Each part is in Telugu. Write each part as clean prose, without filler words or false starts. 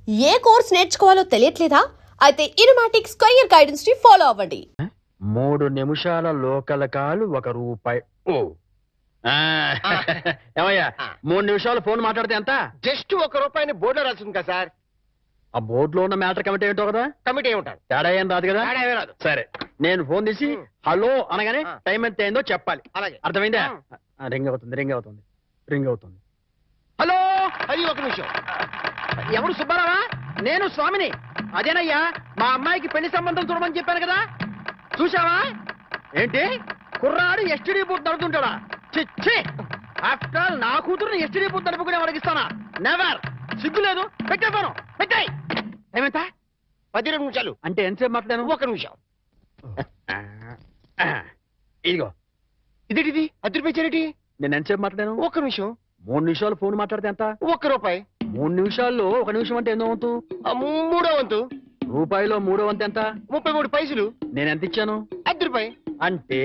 ఏ కోర్స్ నేర్చుకోవాలో తెలియట్లేదా? అయితే ఇనుమాటిక్స్ కెరియర్ గైడెన్స్ ని ఫాలో అవ్వండి. 3 నిమిషాల లోకల్ కాలు ₹1. ఓ ఏమయ్యా 3 నిమిషాలు ఫోన్ మాట్లాడితే ఎంత? జస్ట్ ₹1 బోర్డులో రాస్తుంది కదా సార్. ఆ బోర్డులో ఉన్న మ్యాటర్ కమిటీ ఏంటో కదా, కమిటీ ఏముంటారు, తేడా ఏం రాదు కదా. తేడా ఏమీ రాదు. సరే, నేను ఫోన్ తీసి హలో అనగానే టైం ఎంత అయిందో చెప్పాలి. అలాగే. అర్థమైందా? రింగ్ అవుతుంది. హలో, అది 1 నిమిషం. ఎవరు? సుబ్బారావా? నేను స్వామిని. అదేనయ్యా, మా అమ్మాయికి పెళ్లి సంబంధం చూడమని చెప్పాను కదా, చూసావా? ఏంటి కుర్రాడు ఎస్టీడీ బూత్ నడుతుంటాడా? చిచ్చి, ఆఫ్టర్ ఆల్ నా కూతురుని ఎస్టీడీ బూత్ నడుపుకునే వాడికి ఇస్తానా? నెవర్. సిగ్గు లేదు. పెట్టేస్తాను. పెట్టాయి. ఏమంతా? 12 నిమిషాలు. అంటే ఎంతసేపు మాట్లాడాను? 1 నిమిషం. ఇదిగో, ఇదేంటిది ₹10 నేను ఎంతసేపు మాట్లాడాను? 1 నిమిషం. 3 నిమిషాలు ఫోన్ మాట్లాడితే ఎంత? ₹1. 3 నిమిషాల్లో 1 నిమిషం అంటే ఎన్నో వంతు? మూడో వంతు. రూపాయిలో 3వ వంతు ఎంత? 33 పైసలు. నేను ఎంత ఇచ్చాను? ₹10. అంటే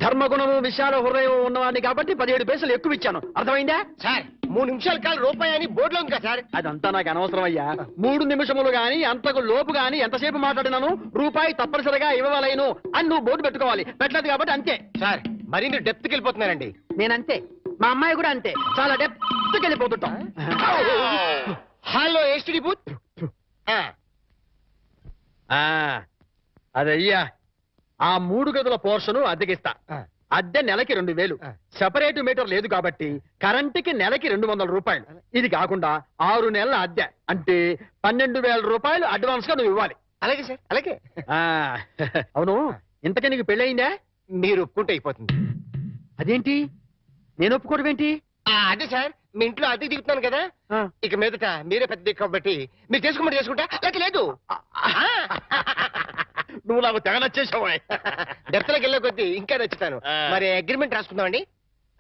ధర్మగుణము విశాల హృదయం ఉన్నవాడిని కాబట్టి 17 పైసలు ఎక్కువ ఇచ్చాను. అర్థమైందా? సార్ 3 నిమిషాల కాలు ₹1 అని బోర్డులో ఉంది కదా సార్. అదంతా నాకు అనవసరం అయ్యా. 3 నిమిషములు గాని అంతకు లోపు గాని ఎంతసేపు మాట్లాడినాను రూపాయి తప్పనిసరిగా ఇవ్వవలేను అని నువ్వు బోర్డు పెట్టుకోవాలి. పెట్టలేదు కాబట్టి అంతే. సార్ మరి మీరు డెప్త్కి వెళ్ళిపోతున్నారండి. నేనంతే, మా అమ్మాయి కూడా అంతే, చాలా డెప్త్కి వెళ్ళిపోతుంటాం. Hello STD booth. అదయ్యా, ఆ 3 గదుల పోర్షను అద్దెకిస్తా. అద్దె నెలకి 2000. సెపరేట్ మీటర్ లేదు కాబట్టి కరెంటుకి నెలకి ₹200. ఇది కాకుండా 6 నెలల అద్దె అంటే ₹12,000 అడ్వాన్స్ గా నువ్వు ఇవ్వాలి. అలాగే సార్, అలాగే. అవును, ఇంతకీ నీకు పెళ్ళయిందా? మీరు ఒప్పుకుంటే అయిపోతుంది. అదేంటి నేను ఒప్పుకోవడం ఏంటి? అదే సార్, మీ ఇంట్లో అద్దెకి దిగుతున్నాను కదా, ఇక మీదట మీరే పెద్ద దిక్కు కాబట్టి మీరు చేసుకోమని చేసుకుంటా, లేక లేదు. నువ్వు నాకు తెగ నచ్చేసావా? డెప్త్లోకి వెళ్ళే కొద్దీ ఇంకా నచ్చుతాను. మరి అగ్రిమెంట్ రాసుకుందామండి.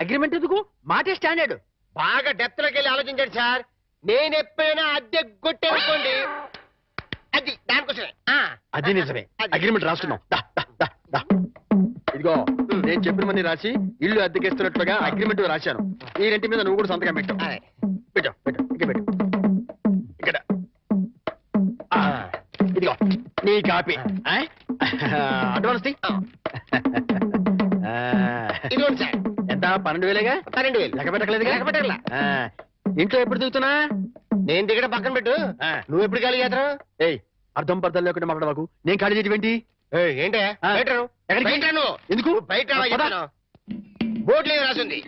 అగ్రిమెంట్ ఎందుకు? మాటే స్టాండర్డ్. బాగా డెప్త్లోకి వెళ్ళి ఆలోచించండి సార్. నేను ఎప్పుడైనా అద్దె కొట్టానుకోండి, అది దానికోసమే. అది నిజమే. అగ్రిమెంట్ రాసుకున్నాం. ఇదిగో, నేను చెప్పినవన్నీ రాసి ఇల్లు అద్దెకిస్తున్నట్లుగా అగ్రిమెంట్ రాశాను. ఈ రెంటి మీద నువ్వు కూడా సంతకం పెట్టు. పెట్టు ఇక్కడ. ఇదిగో నీ కాపీ. అడ్వాన్స్ ఇదిగోండి సార్. ఎంత? 12,000గా? 12,000. లెక్క పెట్టలేదు. ఇంట్లో ఎప్పుడు దిగుతున్నా? నేను దిగడం పక్కన పెట్టు, నువ్వు ఎప్పుడు ఖాళీ చేస్తావు? ఏయ్, అర్థం పర్థం లేకుండా మాట్లాడవాకు. నేను ఖాళీ చేయటం ఏంటే? ఎందుకు? బయట బోర్డు లేవు రాసింది,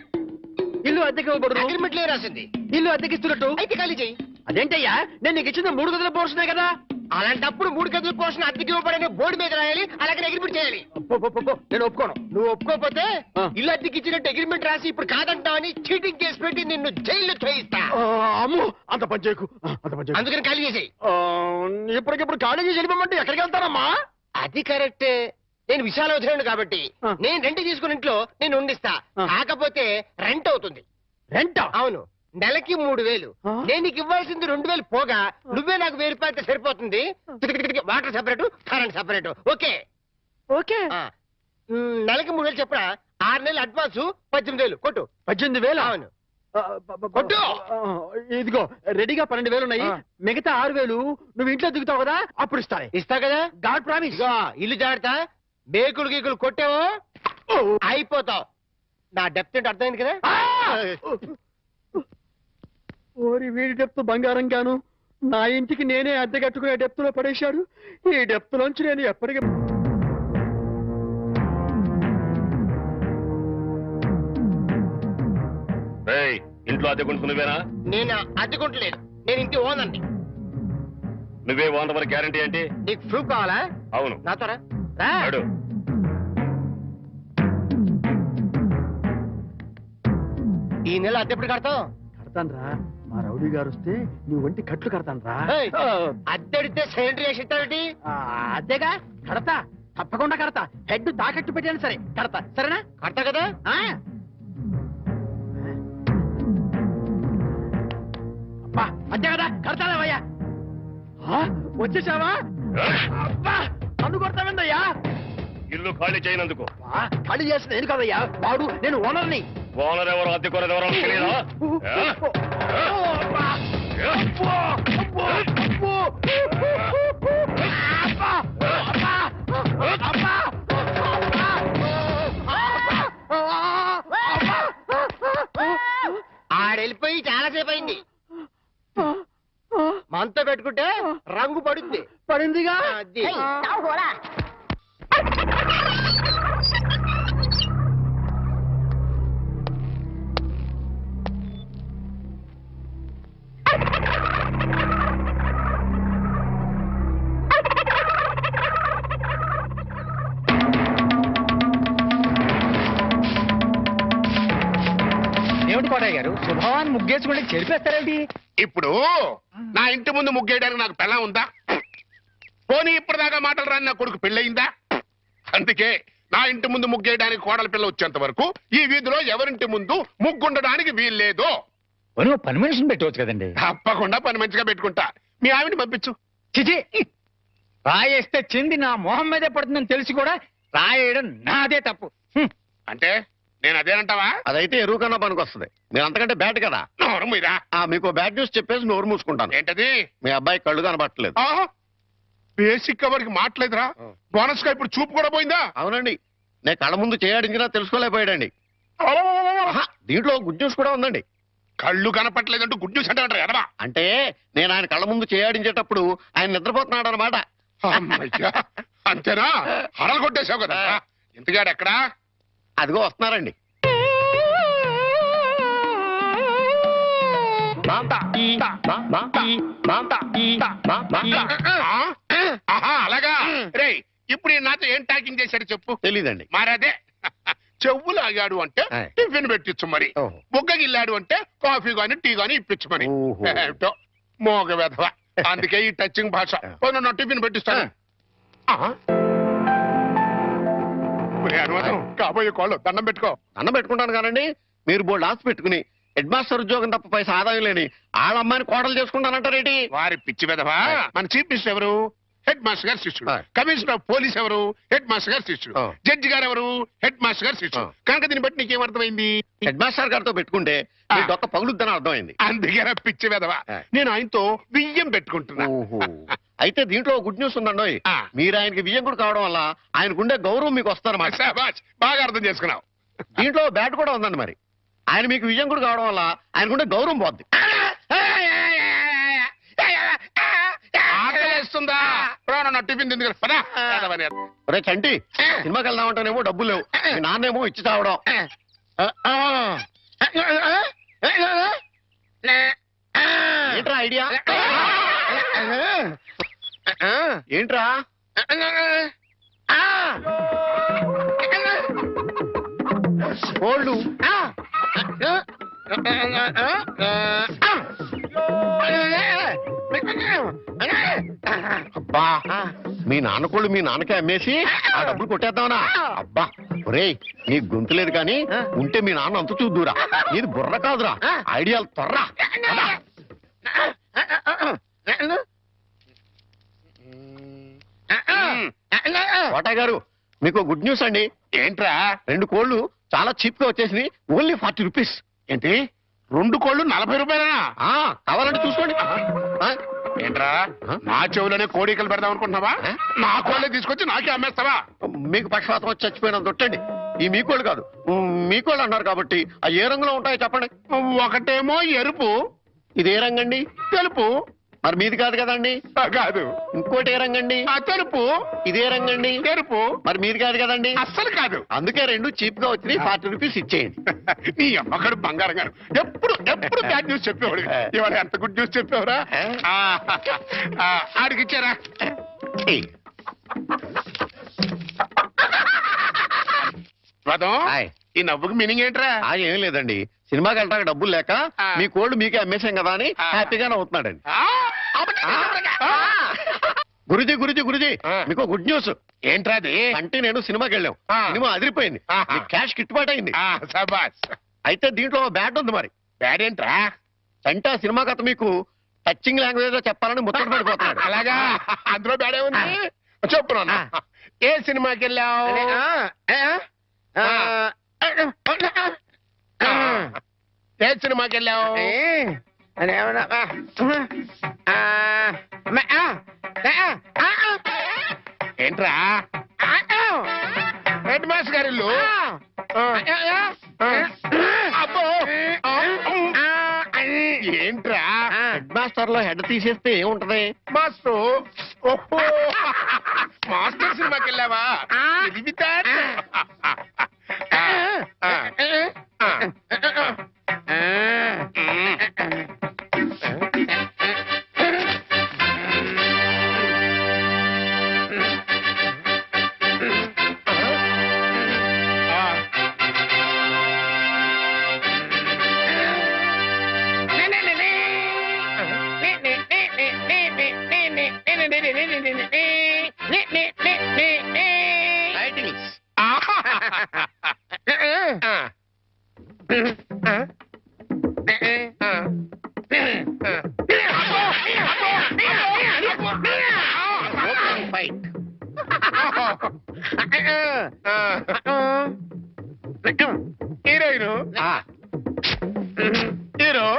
ఇల్లు అద్దెకి అగ్రిమెంట్ లేవు రాసింది. ఇల్లు అద్దెకిస్తున్నట్టు అయితే ఖాళీ చెయ్యి. అదేంటయ్యా, నేను నీకు ఇచ్చిన 3 గదుల పోర్షనే కదా. అలాంటప్పుడు 3 గదుల పోర్షన్ అద్దెకి ఇవ్వబడని బోర్డు మీద రాయాలి, అలాగే అగ్రిమెంట్ చేయాలి. నేను ఒప్పుకోను. నువ్వు ఒప్పుకోకపోతే ఇల్లు అద్దెకి ఇచ్చినట్టు అగ్రిమెంట్ రాసి ఇప్పుడు కాదంటావని చీటింగ్ కేసు పెట్టి నిన్ను జైల్లో చేయిస్తా. అమ్మో, అంత పని చేయకు. అందుకని ఖాళీ చేసేయి. ఇప్పటికిప్పుడు ఖాళీ చేసి వెళ్ళిపోమంటే ఎక్కడికి వెళ్తానమ్మా? అది కరెక్టే. నేను విశాల వదిలేను కాబట్టి నేను రెంట్ తీసుకుని ఇంట్లో నేను ఉండిస్తా. కాకపోతే రెంట్ అవుతుంది. రెంట్? అవును, నెలకి 3,000. నేను నీకు ఇవ్వాల్సింది 2,000 పోగా నువ్వే నాకు ₹1,000 సరిపోతుంది. Water separate, current separate. Okay okay. నెలకి 3,000 చెప్పరా? 6 నెలలు అడ్వాన్స్ 18,000 కొట్టు. 18,000? అవును కొట్టు. ఇదిగో రెడీగా 12,000 ఉన్నాయి. మిగతా 6,000 నువ్వు ఇంట్లో దిగుతావు కదా, అప్పుడు ఇస్తా కదా. God promise. ఇల్లు జాగ్రత్త. మేకులు గీకులు కొట్టావో అయిపోతావు. నా డెప్త్ ఏంటి అర్థమైంది కదా. ఓరి వీడి డెప్త్ బంగారం గాను నా ఇంటికి నేనే అద్దె కట్టుకునే డెప్త్ లో పడేశాడు. ఈ డెప్త్ లోంచి నేను ఎప్పటికీ ఇంట్లో అద్దెకుంటు నువ్వేనా? నేను అద్దెకుంటలేదు, నేను ఇంటి ఓనర్ని. నువ్వే ఓనర్ వరకు గ్యారంటీ ఏంటి? నీకు ప్రూఫ్ కావాలా? అవును. నాతో రా. ఈ నెల అద్దె ఎప్పుడు కడతావు? కడతాన్రా, మా రౌడీ గారు వస్తే నీ ఒంటి కట్లు కడతాన్రా. అద్దెడితే సిలిండర్ వేసి ఇస్తావేంటి? అద్దెగా కడతా, తప్పకుండా కడతా. హెడ్ తాకట్టు పెట్టాను సరే కడతా. సరేనా? కడతా కదా. అద్దె కదా కడతావయ్యా. వచ్చేసావా? అబ్బా, నన్ను కొడతావేందయ్యా? ఇల్లు ఖాళీ చేయనందుకు. ఖాళీ చేసిన నేను కదయ్యా, వాడు నేను ఓనర్ని. ఓనర్ ఎవరు, అద్దె కొనది ఎవరో తెలియదా? మనతో పెట్టుకుంటే రంగు పడుద్ది. పడిందిగా. అది. ఏమిటి కోటయ్య గారు, శుభవాన్ని ముగ్గేసుకుంటే చెరిపేస్తారేంటి? ఇప్పుడు నా ఇంటి ముందు ముగ్గేయడానికి నాకు పెళ్ళం ఉందా? పోనీ ఇప్పటిదాకా మాటలు రాని నా కొడుకు పెళ్ళయిందా? అందుకే నా ఇంటి ముందు ముగ్గేయడానికి కోడల పిల్ల వచ్చేంత వరకు ఈ వీధిలో ఎవరింటి ముందు ముగ్గుండడానికి వీల్లేదు. పని మనిషిని పెట్టవచ్చు కదండి. తప్పకుండా పని మంచిగా పెట్టుకుంటా. మీ ఆవిడ పంపించు. చిచి, రాయేస్తే చెంది నా మొహం మీదే పడుతుందని తెలిసి కూడా రాయేయడం నాదే తప్పు. అంటే నేను అదేనంటావా? అదైతే ఎరువు కన్నా పనికి వస్తుంది. మీరు అంతకంటే బ్యాట్ కదా. నోరు మీరా. మీకు బ్యాడ్ న్యూస్ చెప్పేసి నోరు మూసుకుంటాను. ఏంటది? మీ అబ్బాయి కళ్ళు కనబట్టలేదు. బేసిక్ వాడికి మాట్లేదురా. బోనస్ గా ఇప్పుడు చూపు కూడా పోయిందా? అవునండి, నేను కళ్ళ ముందు చేయాడించినా తెలుసుకోలేకపోయాడండి. దీంట్లో గుడ్ న్యూస్ కూడా ఉందండి. కళ్ళు కనపట్లేదంటూ గుడ్ న్యూస్ అంటే ఎడవా? అంటే నేను ఆయన కళ్ళ ముందు చేయాడించేటప్పుడు ఆయన నిద్రపోతున్నాడు అనమాట. అమ్మయ్యా, అంతేనా? హరలు కొట్టేశావు కదా. ఇంతగాడు ఎక్కడా? అదిగో వస్తున్నారండి. ఆహా, అలాగా. రేయ్, ఇప్పుడు ఈయన నాతో ఏం టాకింగ్ చేశాడు చెప్పు. తెలీదండి. మరదే చెవులు ఆగాడు అంటే టిఫిన్ పెట్టించు మరి. ఓహో. బుగ్గగిల్లాడు అంటే కాఫీ గాని టీ గాని ఇప్పించు మరి. ఓహో. ఏమిటో మోగ వెధవ. అందుకే ఈ టచింగ్ భాష. నా టిఫిన్ పెట్టిస్తాను. అనుమానం కాబోయే కోళ్ళు దండం పెట్టుకో. అన్నం పెట్టుకుంటాను కానండి. మీరు బోల్డ్ ఆస్తి పెట్టుకుని హెడ్ మాస్టర్ ఉద్యోగం తప్ప పైసా ఆదాయం లేని వాళ్ళమ్మాయిని కోడలు చేసుకుంటానంటారేంటి? వారి పిచ్చి వెధవా. మన చీఫ్ మినిస్టర్ ఎవరు? హెడ్ మాస్టర్ గారు శిష్యుడు. ఆ. కమిషనర్ ఆఫ్ పోలీస్ ఎవరు? హెడ్ మాస్టర్ గారు శిష్యుడు. ఆ. జడ్జి గారు ఎవరు? హెడ్ మాస్టర్ గారు శిష్యుడు. ఆ. కనుక దీన్ని బట్టి నీకేమర్థమైంది? హెడ్ మాస్టర్ గారితో పెట్టుకుంటే మీ దొక్క పగులుద్దని అర్థమైంది. అందుకే పిచ్చి వెధవా. ఆ. నేను ఆయనతో బియ్యం పెట్టుకుంటున్నా. ఓహో. అయితే దీంట్లో గుడ్ న్యూస్ ఉందండి. ఆ. మీరు ఆయనకి వియ్యంకుడు కావడం వల్ల ఆయనకుండే గౌరవం మీకు వస్తారన్నమాట. శాబాష్, బాగా అర్థం చేసుకున్నావు. దీంట్లో బ్యాట్ కూడా ఉందండి. మరి ఆయన మీకు వియ్యంకుడు కావడం వల్ల ఆయనకుండే గౌరవం పోద్ది. ఆకలేస్తుందా? నా టిఫిన్ తింది పదా. ఒరే చంటి, సినిమాకి వెళ్దామంటేనేమో డబ్బులు లేవు. మీ నాన్నేమో ఇచ్చి తావడం. ఏంట్రా ఐడియా? ఏంట్రా? కోళ్ళు. అబ్బా, మీ నాన్న కోళ్ళు మీ నాన్నకే అమ్మేసి ఆ డబ్బులు కొట్టేద్దామనా? అబ్బా ఒరేయ్, నీ గొంతు లేదు కానీ ఉంటే మీ నాన్న అంత చూద్దురా. నీది బుర్ర కాదురా, ఐడియాలు తొర్రా. కోటయ్య గారు, మీకు గుడ్ న్యూస్ అండి. ఏంట్రా? 2 కోళ్ళు చాలా చీప్ గా వచ్చేసి ఓన్లీ 40 రూపీస్. ఏంటి 2 కోళ్ళు 40 రూపాయలనా? కావాలంటే చూసుకోండి. ఏంట్రా, ఆ? నా చెవులోనే కోడికలు పెడదాం అనుకుంటున్నావా? నా కోళ్ళే తీసుకొచ్చి నాకే అమ్మేస్తావా? మీకు పక్షపాతం వచ్చి చచ్చిపోయినంత తొట్టండి. ఈ మీ కోళ్ళు కాదు, మీ కోళ్ళు అన్నారు కాబట్టి ఆ ఏ రంగులో ఉంటాయో చెప్పండి. ఒకటేమో ఎరుపు, ఇది ఏ రంగండి? తెలుపు. మరి మీది కాదు కదండి. కాదు. ఇంకోటి ఏ రంగండి? ఆ తెలుపు. ఇదే రంగండి. తెలుపు. మరి మీది కాదు కదండి. అస్సలు కాదు. అందుకే 2 చీప్ గా వచ్చి 40 రూపీస్ ఇచ్చేయండి. నీ అమ్మగారు బంగారం గారు ఎప్పుడు ఎప్పుడు బ్యాడ్ న్యూస్ చెప్పేవాడు. ఇవాళ ఎంత గుడ్ న్యూస్ చెప్పేవరా? ఆడికిచ్చారా? పదం, హాయ్. ఈ నవ్వుకి మీనింగ్ ఏంట్రా? ఏం లేదండి, సినిమాకి వెళ్ళడానికి డబ్బులు లేక మీ కోళ్ళు మీకే అమ్మేశాం కదా అని హ్యాపీగానే అవుతున్నాడండి. గురుజీ గురుజీ గురుజీ, మీకు గుడ్ న్యూస్. ఏంట్రా అది? అంటే నేను సినిమాకి వెళ్ళాం. సినిమా అదిరిపోయింది. ఆహా. క్యాష్ గిట్టుబాటు అయింది. సబాస్. అయితే దీంట్లో బ్యాట్ ఉంది. మరి బ్యాడ్ ఏంట్రా? అంటే ఆ సినిమా కథ మీకు టచింగ్ లాంగ్వేజ్ లో చెప్పాలని ముచ్చట పడిపోతున్నాడు. అలాగా? అందులో బ్యాడే ఉంది. చెప్పు నాన్న. ఏ సినిమాకి వెళ్ళావు? ఏ సినిమాకి వెళ్ళావు? ఏంట్రా? హెడ్ మాస్టర్ గారి ఇల్లు. అబ్బో. ఏంట్రా? హెడ్ మాస్టర్ లో హెడ్ తీసేస్తే ఏముంటది? మాస్టర్ ఓహో మాస్టర్ సినిమాకి వెళ్ళావా? ఇది వితార్. టైటిల్స్. ఫైట్. హీరోయిన్ హీరో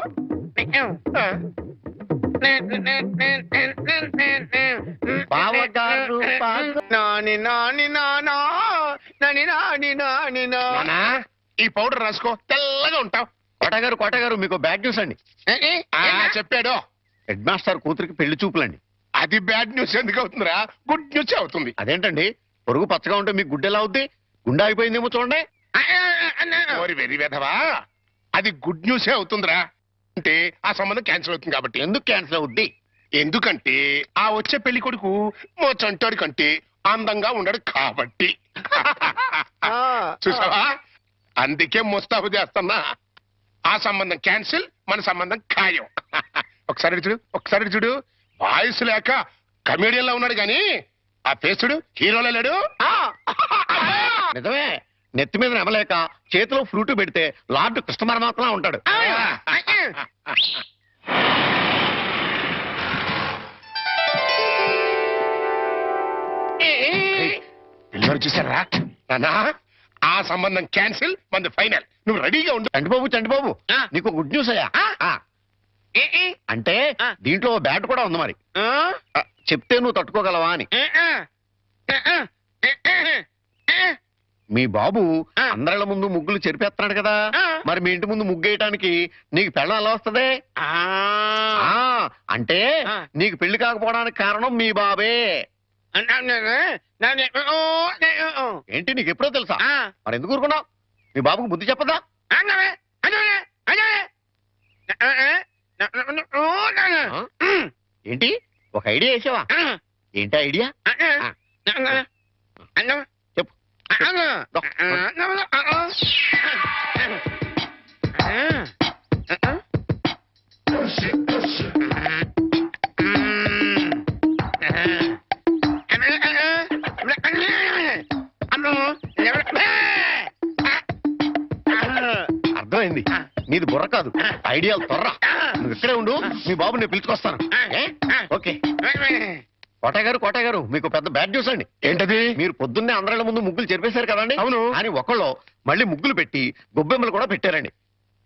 బావగారు నాని నాని నానా నాని నాని నాని నానా. ఈ పౌడర్ రాసుకో, తెల్లగా ఉంటావు. కోటగారు మీకు బ్యాడ్ న్యూస్ అండి. చెప్పాడు. హెడ్ మాస్టర్ కూతురికి పెళ్లి చూపులండి. అది బ్యాడ్ న్యూస్ ఎందుకు అవుతుందిరా? గుడ్ న్యూస్ అవుతుంది. అదేంటండి, పొరుగు పచ్చగా ఉంటే మీకు గుడ్డెలా అవుద్ది? గుండె అయిపోయిందేమో చూడండి. ఓరి వెరీ వెధవా, అది గుడ్ న్యూసే అవుతుందిరా. అంటే ఆ సంబంధం క్యాన్సిల్ అవుతుంది కాబట్టి. ఎందుకు క్యాన్సిల్ అవుద్ది? ఎందుకంటే ఆ వచ్చే పెళ్లి కొడుకు మో చంటోడి కంటే అందంగా ఉండడు కాబట్టి. చూసావా, అందుకే ముస్తాబు చేస్తున్నా. ఆ సంబంధం క్యాన్సిల్, మన సంబంధం ఖాయం. ఒకసారి ఇటు చూడు, ఒకసారి ఇటు చూడు. వాయిస్ లేక కమేడియన్ లా ఉన్నాడు గాని ఆ ఫేస్ చూడు, హీరోలో లేడు. నిజమే, నెత్తి మీద నెమలేక చేతిలో ఫ్రూట్ పెడితే లార్డ్ కృష్ణ పరమాత్మ ఉంటాడు. పిల్లలు చూసారా నానా? ఆ సంబంధం క్యాన్సిల్, మంది ఫైనల్. నువ్వు రెడీగా ఉండు. చంటిబాబు నీకు గుడ్ న్యూస్ అయ్యా. అంటే దీంట్లో బ్యాట్ కూడా ఉంది మరి. చెప్తే నువ్వు తట్టుకోగలవా అని. మీ బాబు అందరిళ్ళ ముందు ముగ్గులు చెరిపేస్తున్నాడు కదా, మరి మీ ఇంటి ముందు ముగ్గేయటానికి నీకు పెళ్ళం ఎలా వస్తది? అంటే నీకు పెళ్లి కాకపోవడానికి కారణం మీ బాబే. ఏంటి, నీకు ఎప్పుడో తెలుసా? మరి ఎందుకు ఊరుకున్నావు? మీ బాబుకు బుద్ధి చెప్పదా? ఏంటి, ఒక ఐడియా వేసావా? ఏంటి ఐడియా? చెప్పు. అర్థమైంది, నీది బుర్ర కాదు, ఐడియాలు తొర్ర. నువ్వు ఇక్కడే ఉండు, మీ బాబు నేను పిలుచుకొస్తాను. ఓకే. కోటగారు మీకు పెద్ద బ్యాడ్ న్యూస్ అండి. ఏంటది? మీరు పొద్దున్నే అందరిళ్ళ ముందు ముగ్గులు చెరిపేశారు కదండి. అవును. అని ఒకళ్ళు మళ్ళీ ముగ్గులు పెట్టి గొబ్బెమ్మలు కూడా పెట్టారండి.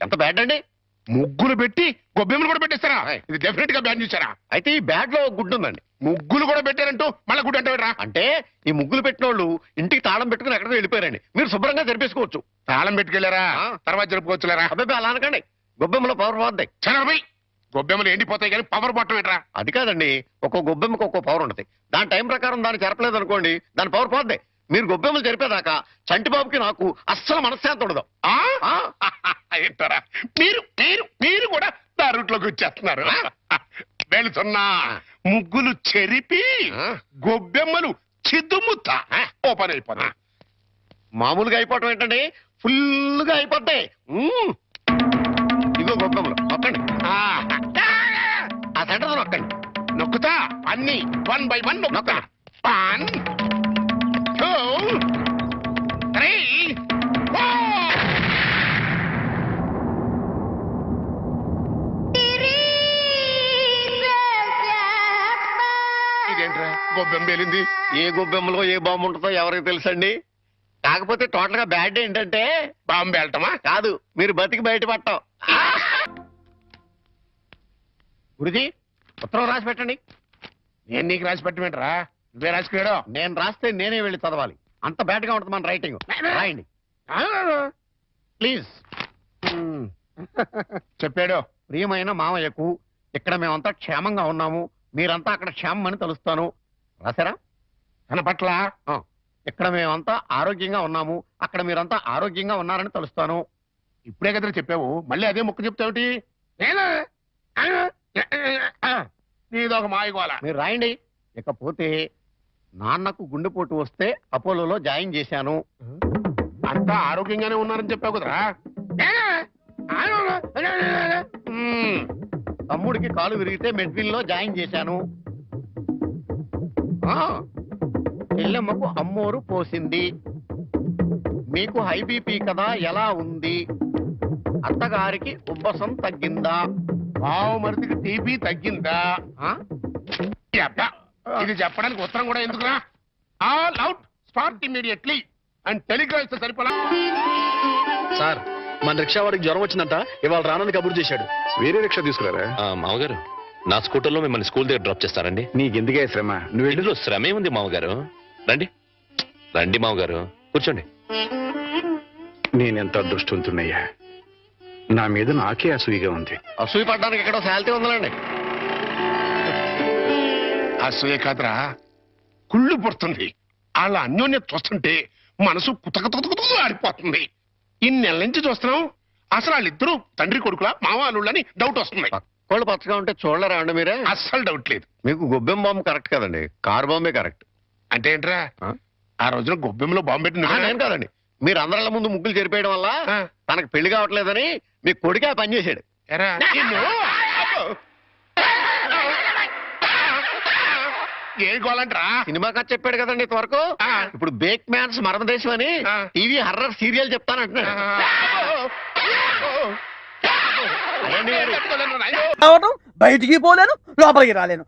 ఎంత బ్యాడ్ అండి? ముగ్గులు పెట్టి గొబ్బెమ్మలు కూడా పెట్టేస్తారా? ఆయ్. ఇది డెఫినెట్ గా బ్యాన్ చూసారా? అయితే ఈ బ్యాడ్ లో గుడ్ ఉందండి. ముగ్గులు కూడా పెట్టారంటూ మళ్ళా గుడ్ అంటే రా. అంటే ఈ ముగ్గులు పెట్టిన వాళ్ళు ఇంటికి తాళం పెట్టుకుని ఎక్కడికో వెళ్ళిపోయారండి. మీరు శుభ్రంగా జరిపేసుకోవచ్చు. తాళం పెట్టుకెళ్ళారా? తర్వాత జరుపుకోవచ్చులేరా? అబ్బాయి అలా అనకండి, గొబ్బెమ్మలో పవర్ పోద్దాయి. చనబై గొబ్బెమ్మలు ఎండిపోతాయి కానీ పవర్ బట్టం ఏంట్రా? అది కాదండి, ఒక్కో గొబ్బెమ్మకి ఒక్కో పవర్ ఉంటుంది. దాని టైం ప్రకారం దాన్ని చెరపలేదు అనుకోండి, దాని పవర్ పోద్ది. మీరు గొబ్బెమ్మలు జరిపేదాకా చంటిబాబుకి నాకు అస్సలు మనశ్శాంతి ఉండదు. ఏంటారా మీరు మీరు మీరు కూడా నా రూట్లోకి వచ్చేస్తున్నారు. వెళుతున్నా ముగ్గులు చెరిపి గొబ్బెమ్మలు చిద్దుముత్త ఓపెన్ అయిపోతా. మామూలుగా అయిపోవటం ఏంటండి, ఫుల్గా అయిపోతాయి. ఇదిగో గొబ్బెమ్మలు నొక్కండి, ఆ సెంటర్ నొక్కండి. నొక్కుతా అన్ని 1 by 1 నొక్కుతా. 1 2 3 4. ఇదేంట్రా గొబ్బెమ్మ పేలింది? ఏ గొబ్బెమ్మలో ఏ బాంబు ఉంటుందో ఎవరికి తెలుసండి. కాకపోతే టోటల్ గా బ్యాడ్ ఏంటంటే బాంబు పేలటమా? కాదు, మీరు బతికి బయటపడటం. గురుజీ, ఉత్తరం రాసి పెట్టండి. నేను నీకు రాసి పెట్టమేంట్రా? నువ్వే రాసుకున్నాడు. నేను రాస్తే నేనే వెళ్ళి చదవాలి. అంత బ్యాడ్ గా ఉంటుంది మన రైటింగ్. రాయండి ప్లీజ్. చెప్పాడు. ప్రియమైన మామయ్యకు ఇక్కడ మేమంతా క్షేమంగా ఉన్నాము, మీరంతా అక్కడ క్షేమం అని తలుస్తాను. రాశారా? తన పట్ల ఇక్కడ మేమంతా ఆరోగ్యంగా ఉన్నాము, అక్కడ మీరంతా ఆరోగ్యంగా ఉన్నారని తలుస్తాను. ఇప్పుడే కదా చెప్పావు, మళ్ళీ అదే ముక్క చెప్తావుటి? నీదొక మాయగోల. మీరు రాయండి. ఇకపోతే నాన్నకు గుండెపోటు వస్తే అపోలోలో జాయిన్ చేశాను. అంతా ఆరోగ్యంగానే ఉన్నారని చెప్పావు కదరా. తమ్ముడికి కాలు విరిగితే మెడ్విన్ లో జాయిన్ చేశాను. చెల్లెమ్మకు అమ్మోరు పోసింది. మీకు హై బీపీ కదా, ఎలా ఉంది? అత్తగారికి ఉబ్బసం తగ్గిందా? మరిదికి టీబీ తగ్గిందా? అబ్బా, ఇది చెప్పడానికి ఉత్తరం కూడా ఎందుకురా? All out, start immediately and Telegram ఇస్తే సరిపోలా. సార్, మన రిక్షా వాడికి జ్వరం వచ్చిందంట, ఇవాళ రానని కబురు చేశాడు. వేరే రిక్షా తీసుకురారా? మామగారు, నా స్కూటర్లో మిమ్మల్ని స్కూల్ దగ్గర డ్రాప్ చేస్తారండి. నీకెందుకే శ్రమ? నువ్వు ఇందులో శ్రమే ఉంది మామగారు. రండి రండి మామగారు, కూర్చోండి. నేనెంత అదృష్టవంతున్నయ్యా, నా మీద నాకే అసూయగా ఉంది. అసూయ పడ్డానికి ఎక్కడో శాలిటీ ఉందండి. అసూయ కాదురా, కుళ్ళు పుడుతుంది. వాళ్ళ అన్యోన్యత చూస్తుంటే మనసు కుతకుతకుతకు ఆడిపోతుంది. ఇన్ని నెలల నుంచి చూస్తున్నాం, అసలు వాళ్ళిద్దరూ తండ్రి కొడుకులా మావాళ్ళని డౌట్ వస్తుంది. పక్కోళ్ళు పచ్చగా ఉంటే చూడలేరా అండి మీరే? అస్సలు డౌట్ లేదు. మీకు గొబ్బెం బాంబు కరెక్ట్ కదండి, కారు బాంబే కరెక్ట్. అంటే ఏంట్రా, ఆ రోజున గొబ్బెంలో బాంబు పెట్టిన నేను కాదండి, మీరు అందరిళ్ళ ముందు ముగ్గులు చెరిపేయడం వల్ల తనకు పెళ్లి కావట్లేదని మీ కొడుకే పనిచేశాడు. ఏం గోలంటరా? సినిమా కథ చెప్పాడు కదండి ఇంతవరకు. ఇప్పుడు బేక్ మ్యాన్స్ మరణదేశం అని టీవీ హర్రర్ సీరియల్ చెప్తానంటున్నాడు. బయటికి పోలేను, లోపలికి రాలేను.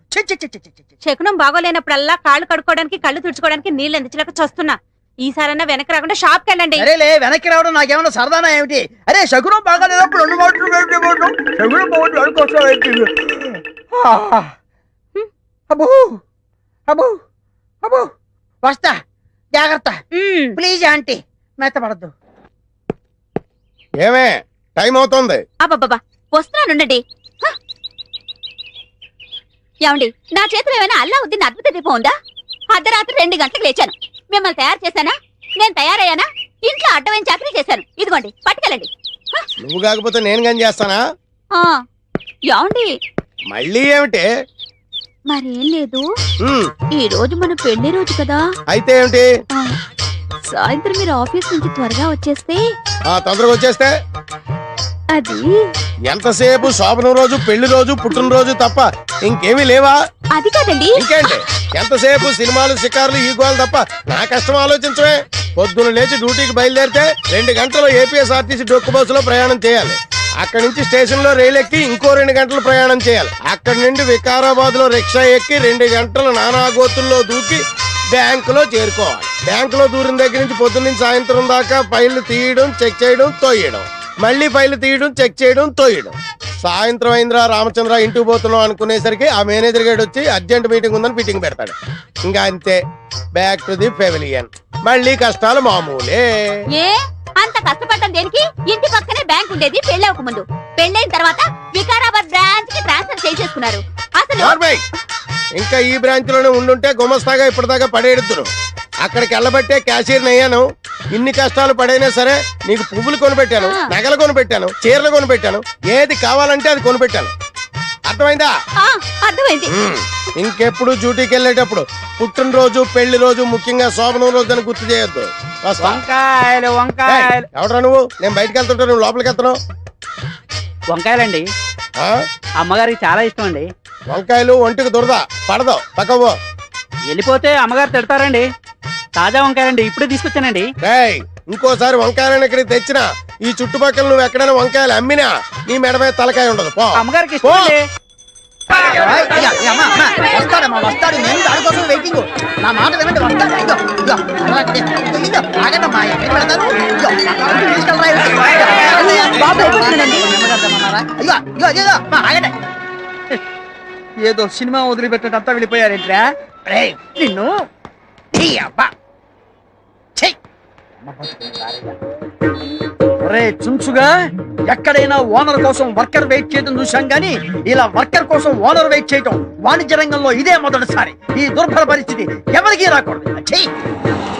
శకునం బాగోలేనప్పుడల్లా కాళ్ళు కడుక్కోవడానికి కళ్ళు తుడుచుకోవడానికి నీళ్ళు అందించలేక చస్తున్నా. ఈసారన్నా వెనక్కి రాకుండా షాప్ కి వెళ్ళండి. అరేలే, వెనక్కి రావడం నాకేమన్నా సరదానా ఏమిటి? అరే, శకునం బాగాలేనప్పుడు 2 మాటలు శకునం బాగుంటుంది అనుకోసం. అబ్బో అబ్బో అబ్బో, వస్తా, జాగ్రత్త ప్లీజ్ ఆంటీ, మెత్తపడద్దు. ఏమే, టైం అవుతుంది. అబ్బబ్బా, వస్తున్నానుండండి. ఏమండి, నా చేతిలో ఏమైనా అల్లావుద్దీన్ అద్భుత దీపం ఉందా? అర్ధరాత్రి 2 గంటలకు లేచాను. మిమ్మల్ని తయారు చేశానా? నేను తయారయ్యానా? ఇంట్లో అడ్డమైన చాకరీ చేశాను. ఇదిగోండి, పట్టుకెళ్ళండి. నువ్వు కాకపోతే నేను కానీ చేస్తానా? ఏమండి, మళ్ళీ ఏమిటి? మరేం లేదు, ఈ రోజు మన పెళ్లి రోజు కదా. అయితే ఏమిటి? సాయంత్రం మీరు ఆఫీస్ నుంచి త్వరగా వచ్చేస్తే. తొందరగా వచ్చేస్తే అది ఎంతసేపు శోభనం రోజు, పెళ్లి రోజు, పుట్టినరోజు తప్ప ఇంకేమీ లేవా? అది కాదండి. ఇంకేంటి, ఎంతసేపు సినిమాలు, షికారులు, ఈ గోలు తప్ప నా కష్టం ఆలోచించవే. పొద్దున లేచి డ్యూటీకి బయలుదేరితే 2 గంటలు ఏపీఎస్ఆర్టీసీ డొక్కు బస్సులో ప్రయాణం చేయాలి. అక్కడి నుంచి స్టేషన్ లో రైలు ఎక్కి ఇంకో 2 గంటలు ప్రయాణం చేయాలి. అక్కడి నుండి వికారాబాద్ లో రిక్షా ఎక్కి 2 గంటలు నానాగోతుల్లో దూకి బ్యాంకులో చేరుకోవాలి. బ్యాంకులో దూరిన దగ్గర నుంచి పొద్దున్న సాయంత్రం దాకా ఫైళ్లు తీయడం, చెక్ చేయడం, తోయడం, మళ్ళీ ఫైళ్లు తీయడం, చెక్ చేయడం, తోయడం. సాయంత్రం అయిందిరా రామచంద్ర, ఇంటికి పోతున్నాం అనుకునేసరికి ఆ మేనేజర్ గేడ్ వచ్చి అర్జెంట్ మీటింగ్ ఉందని మీటింగ్ పెడతాడు. ఇంకా అంతే, బ్యాక్ టు ది పెవిలియన్. మళ్ళీ కష్టాలు మామూలే. ఏ అంత కష్టపడటం దేనికి? ఇంటి పక్కనే బ్యాంక్ ఉండేది పెళ్ళవక ముందు. పెళ్ళైన తర్వాత వికారాబాద్ బ్రాంచ్ కి ట్రాన్స్ఫర్ చేసేసుకున్నారు. అసలు ఇంకా ఈ బ్రాంచ్ లోనే ఉండుంటే గుమస్తాగా ఇప్పటిదాకా పడేడుతురు. అక్కడికి వెళ్ళబట్టే క్యాషియర్ అయ్యాను. ఇన్ని కష్టాలు పడైనా సరే నీకు పువ్వులు కొనిపెట్టాను, నగలు కొనిపెట్టాను, చీరలు కొనిపెట్టాను, ఏది కావాలంటే అది కొనిపెట్టాను. అర్థమైందా? అర్థమైంది. ఇంకెప్పుడు డ్యూటీకి వెళ్ళేటప్పుడు పుట్టినరోజు, పెళ్లి రోజు, ముఖ్యంగా శోభనం రోజు అని గుర్తు చేయొద్దు. వంకాయలు వంకాయలు. ఎవడరా నువ్వు? నేను బయటకు వెళ్తుంటా, నువ్వు లోపలికి వెళ్తున్నావు. వంకాయలండి, అమ్మగారికి చాలా ఇష్టం అండి. వంకాయలు ఒంటికి దురద పడదు, పక్కవో. వెళ్ళిపోతే అమ్మగారు తిడతారండి. తాజా వంకాయలండి, ఇప్పుడే తీసుకొచ్చానండి. ఇంకోసారి వంకాయలను ఇక్కడికి తెచ్చినా, ఈ చుట్టుపక్కల నువ్వు ఎక్కడైనా వంకాయలు అమ్మినా నీ మెడ మీద తలకాయ ఉండదు. పో. అమ్మగారికి ఇష్టం అండి. వస్తాడమ్మా, వస్తాడు. నేను దానికోసం వెయిటింగ్. నా మాట వినండి, వస్తాడు. ఏదో సినిమా వదిలిపెట్టడంతా వెళ్ళిపోయారేంట్రా? నిన్ను ఒరే చుంచుగా, ఎక్కడైనా ఓనర్ కోసం వర్కర్ వెయిట్ చేయడం చూశాం గానీ ఇలా వర్కర్ కోసం ఓనర్ వెయిట్ చేయడం వాణిజ్య రంగంలో ఇదే మొదటిసారి. ఈ దుర్భర పరిస్థితి ఎవరికీ రాకూడదు. ఛీ!